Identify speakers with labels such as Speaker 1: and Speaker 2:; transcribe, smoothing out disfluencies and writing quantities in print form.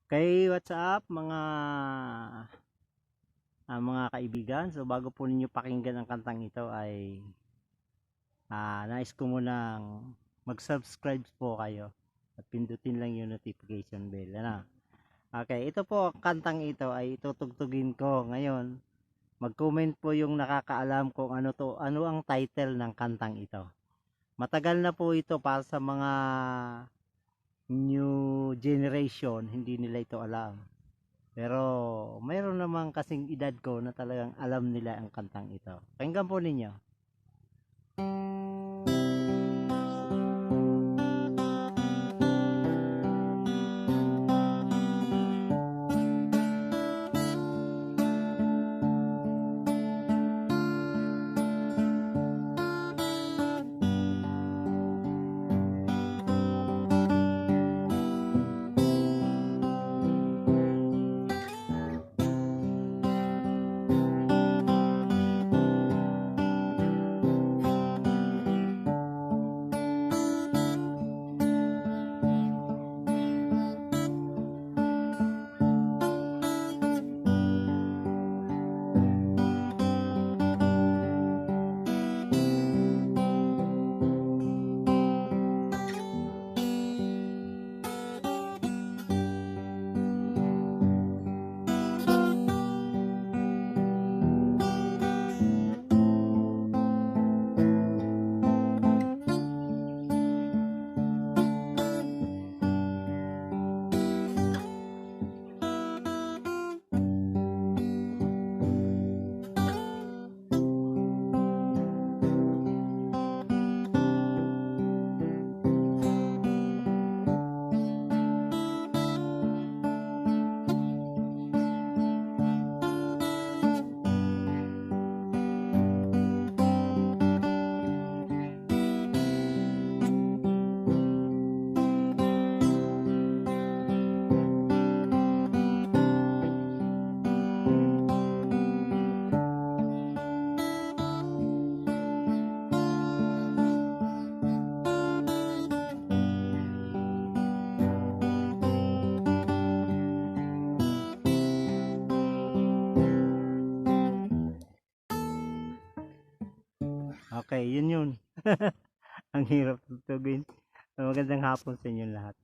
Speaker 1: Okay, what's up mga kaibigan? So bago po ninyo pakinggan ang kantang ito ay nais ko munang mag-subscribe po kayo at pindutin lang yung notification bell. Ano? Okay, ito po, kantang ito ay itutugtugin ko ngayon. Mag-comment po yung nakakaalam kung ano ang title ng kantang ito. Matagal na po ito para sa mga new generation, hindi nila ito alam. Pero mayroon naman kasing edad ko na talagang alam nila ang kantang ito. Pakinggan po ninyo. Okay, yun. Ang hirap tugtugin. Magandang hapon sa inyo lahat.